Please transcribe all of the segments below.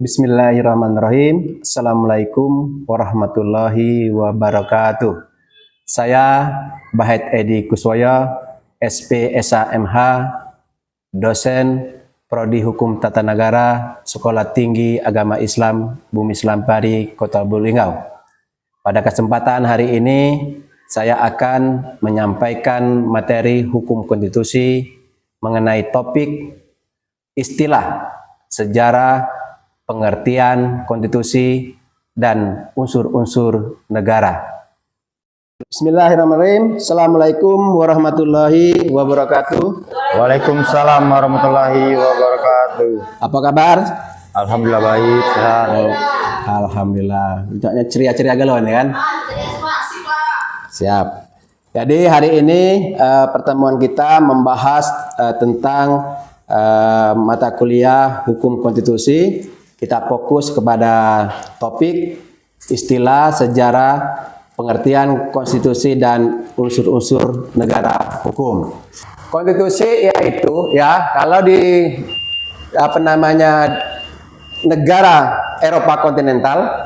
Bismillahirrahmanirrahim. Assalamualaikum warahmatullahi wabarakatuh. Saya Bahit Edi Kuswoyo, SPSA.MH, dosen Prodi Hukum Tata Negara, Sekolah Tinggi Agama Islam Bumi Selampari, Kota Lubulingau. Pada kesempatan hari ini, saya akan menyampaikan materi hukum konstitusi mengenai topik istilah, sejarah, pengertian konstitusi, dan unsur-unsur negara. Bismillahirrahmanirrahim. Assalamualaikum warahmatullahi wabarakatuh. Waalaikumsalam warahmatullahi wabarakatuh. Apa kabar? Alhamdulillah baik, sehat. Alhamdulillah. Ucapnya ceria-ceria galau nih kan? Siap. Jadi hari ini pertemuan kita membahas tentang mata kuliah hukum konstitusi. Kita fokus kepada topik istilah, sejarah, pengertian konstitusi, dan unsur-unsur negara hukum. Konstitusi yaitu kalau di negara Eropa kontinental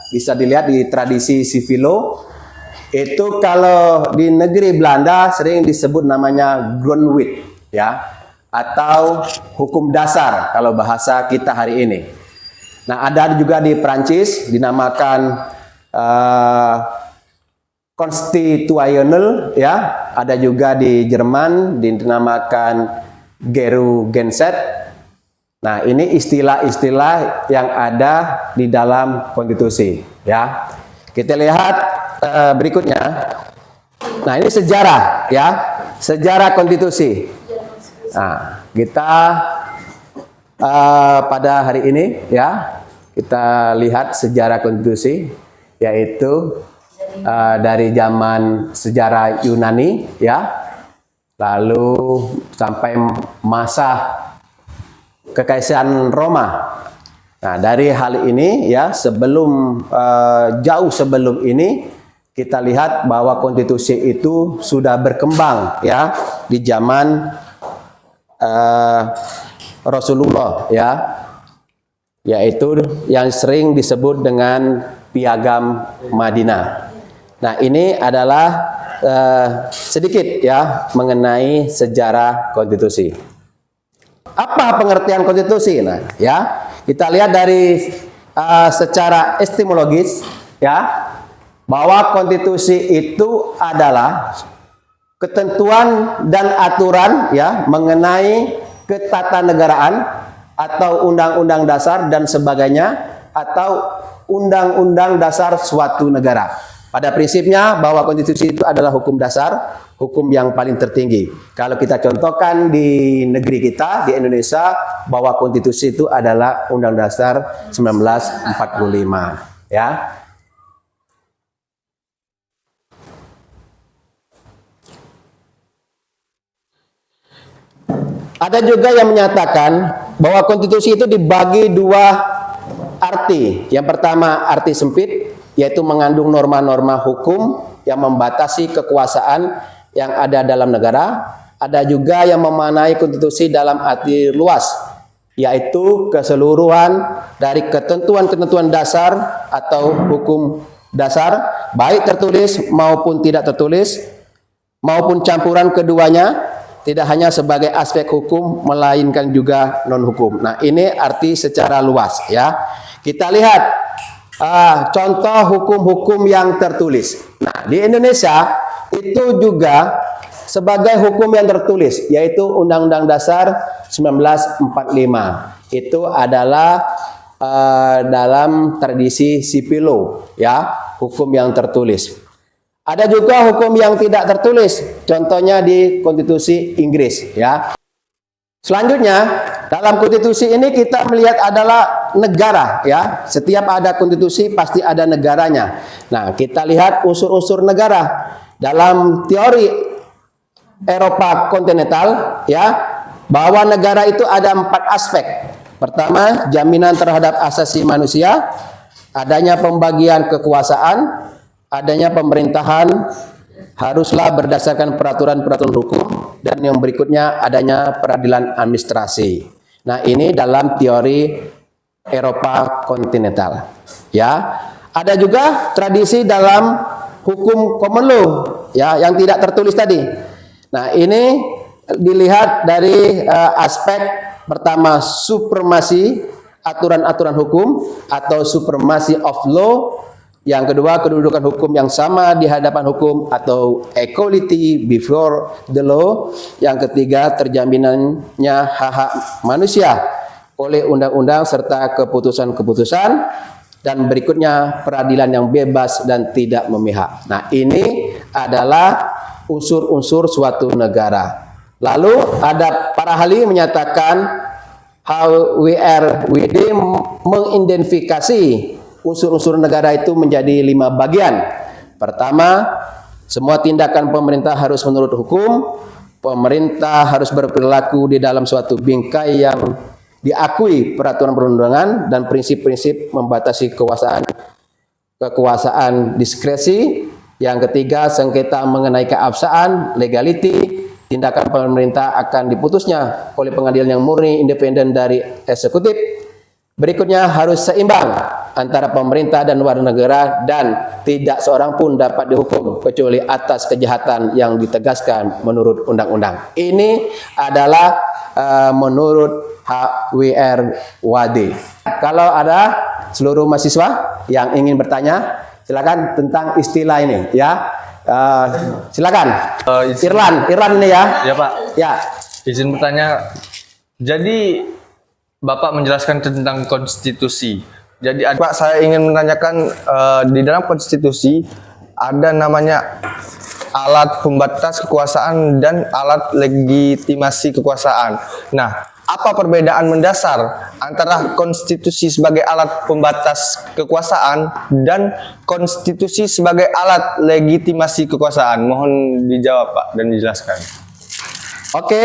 bisa dilihat di tradisi civil law. Itu kalau di negeri Belanda sering disebut namanya grondwet atau hukum dasar kalau bahasa kita hari ini. Nah, ada juga di Prancis dinamakan Constitutionnel, ada juga di Jerman dinamakan Gesetz. Nah, ini istilah-istilah yang ada di dalam konstitusi, Kita lihat berikutnya. Nah, ini sejarah, sejarah konstitusi. Nah, kita pada hari ini kita lihat sejarah konstitusi, yaitu dari zaman sejarah Yunani, lalu sampai masa kekaisaran Roma. Nah, dari hal ini jauh sebelum ini kita lihat bahwa konstitusi itu sudah berkembang di zaman Rasulullah, yaitu yang sering disebut dengan Piagam Madinah. Nah, ini adalah sedikit mengenai sejarah konstitusi. Apa pengertian konstitusi? Nah, kita lihat dari secara etimologis bahwa konstitusi itu adalah ketentuan dan aturan mengenai ketatanegaraan atau undang-undang dasar dan sebagainya, atau undang-undang dasar suatu negara. Pada prinsipnya bahwa konstitusi itu adalah hukum dasar, hukum yang paling tertinggi. Kalau kita contohkan di negeri kita, di Indonesia, bahwa konstitusi itu adalah Undang Dasar 1945, Ada juga yang menyatakan bahwa konstitusi itu dibagi dua arti. Yang pertama arti sempit, yaitu mengandung norma-norma hukum yang membatasi kekuasaan yang ada dalam negara. Ada juga yang memaknai konstitusi dalam arti luas, yaitu keseluruhan dari ketentuan-ketentuan dasar atau hukum dasar, baik tertulis maupun tidak tertulis, maupun campuran keduanya. Tidak hanya sebagai aspek hukum, melainkan juga non-hukum. Nah, ini arti secara luas, Kita lihat contoh hukum-hukum yang tertulis. Nah, di Indonesia itu juga sebagai hukum yang tertulis, yaitu Undang-Undang Dasar 1945. Itu adalah dalam tradisi civil law, hukum yang tertulis. Ada juga hukum yang tidak tertulis, contohnya di konstitusi Inggris, Selanjutnya, dalam konstitusi ini kita melihat adalah negara, Setiap ada konstitusi pasti ada negaranya. Nah, kita lihat unsur-unsur negara dalam teori Eropa kontinental, bahwa negara itu ada 4 aspek. Pertama, jaminan terhadap asasi manusia, adanya pembagian kekuasaan, adanya pemerintahan haruslah berdasarkan peraturan-peraturan hukum, dan yang berikutnya adanya peradilan administrasi. Nah, ini dalam teori Eropa kontinental. Ya, ada juga tradisi dalam hukum common law, ya, yang tidak tertulis tadi. Nah, ini dilihat dari aspek pertama supremasi aturan-aturan hukum atau supremacy of law. Yang kedua, kedudukan hukum yang sama di hadapan hukum atau equality before the law. Yang ketiga, terjaminannya hak-hak manusia oleh undang-undang serta keputusan-keputusan. Dan berikutnya, peradilan yang bebas dan tidak memihak. Nah, ini adalah unsur-unsur suatu negara. Lalu ada para ahli menyatakan HWRWD mengidentifikasi unsur-unsur negara itu menjadi 5 bagian. Pertama, semua tindakan pemerintah harus menurut hukum. Pemerintah harus berperilaku di dalam suatu bingkai yang diakui peraturan perundangan dan prinsip-prinsip membatasi kekuasaan diskresi. Yang ketiga, sengketa mengenai keabsahan, legality. Tindakan pemerintah akan diputusnya oleh pengadilan yang murni, independen dari eksekutif. Berikutnya, harus seimbang antara pemerintah dan warga negara dan tidak seorang pun dapat dihukum kecuali atas kejahatan yang ditegaskan menurut undang-undang. Ini adalah menurut HWRWD. Kalau ada seluruh mahasiswa yang ingin bertanya, silakan tentang istilah ini, ya. Silakan. Irlan ini ya. Ya Pak. Ya. Izin bertanya. Jadi Bapak menjelaskan tentang konstitusi. Jadi Pak, saya ingin menanyakan di dalam konstitusi ada namanya alat pembatas kekuasaan dan alat legitimasi kekuasaan. Nah, apa perbedaan mendasar antara konstitusi sebagai alat pembatas kekuasaan dan konstitusi sebagai alat legitimasi kekuasaan? Mohon dijawab Pak dan dijelaskan. Oke,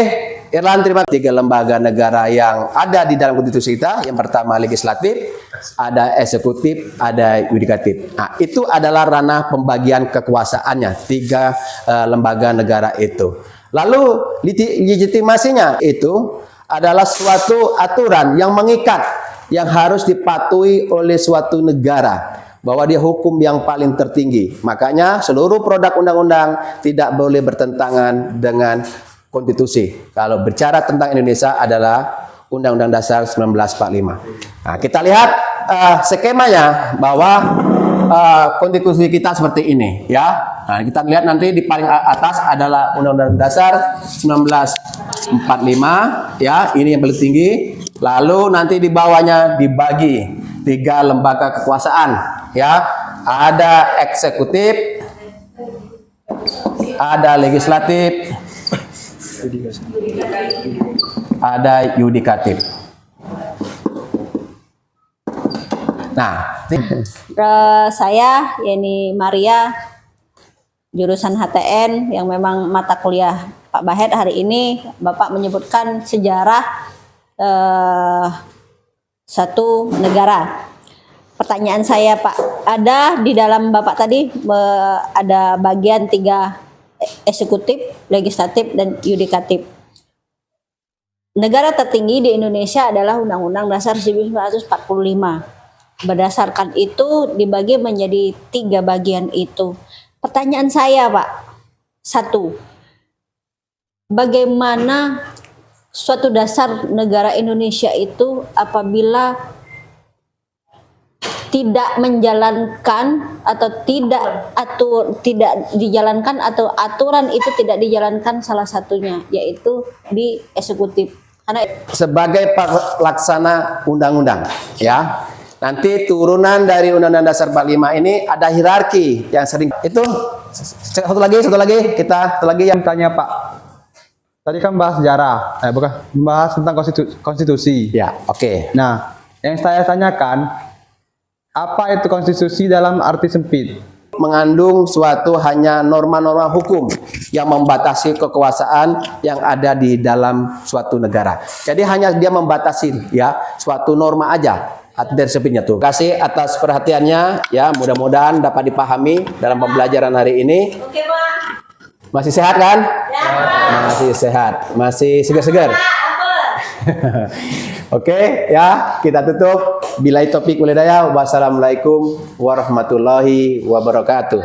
Irlan, terima kasih. 3 lembaga negara yang ada di dalam konstitusi kita. Yang pertama legislatif, ada eksekutif, ada yudikatif. Nah, itu adalah ranah pembagian kekuasaannya, 3 lembaga negara itu. Lalu legitimasinya itu adalah suatu aturan yang mengikat, yang harus dipatuhi oleh suatu negara, bahwa dia hukum yang paling tertinggi. Makanya seluruh produk undang-undang tidak boleh bertentangan dengan konstitusi. Kalau bicara tentang Indonesia adalah Undang-Undang Dasar 1945. Nah, kita lihat skemanya bahwa konstitusi kita seperti ini, ya. Nah, kita lihat nanti di paling atas adalah Undang-Undang Dasar 1945, ya. Ini yang paling tinggi. Lalu nanti di bawahnya dibagi 3 lembaga kekuasaan, ya. Ada eksekutif, ada legislatif, ada yudikatif. Nah, saya Yeni Maria, jurusan HTN, yang memang mata kuliah Pak Bahed hari ini Bapak menyebutkan sejarah satu negara. Pertanyaan saya Pak, ada di dalam Bapak tadi ada bagian 3, eksekutif, legislatif, dan yudikatif. Negara tertinggi di Indonesia adalah Undang-Undang Dasar 1945. Berdasarkan itu dibagi menjadi 3 bagian itu. Pertanyaan saya Pak, 1, bagaimana suatu dasar negara Indonesia itu apabila tidak menjalankan atau tidak dijalankan atau aturan itu tidak dijalankan, salah satunya yaitu di eksekutif. Karena sebagai pelaksana undang-undang, ya. Nanti turunan dari Undang-Undang Dasar 45 ini ada hierarki yang sering itu. Satu lagi yang Tanya Pak, tadi kan bahas sejarah, bukan bahas tentang konstitusi. ya, oke. Nah, yang saya tanyakan, apa itu konstitusi dalam arti sempit? Mengandung suatu hanya norma-norma hukum yang membatasi kekuasaan yang ada di dalam suatu negara. Jadi hanya dia membatasi, ya, suatu norma aja. Dari sempitnya tuh. Kasih atas perhatiannya, ya, mudah-mudahan dapat dipahami dalam pembelajaran hari ini. Oke Pak. Masih sehat kan? Ya, Pak. Masih sehat, masih segar-segar. Oke, ya, kita tutup. Bilai topik walhidayah. Wassalamualaikum warahmatullahi wabarakatuh.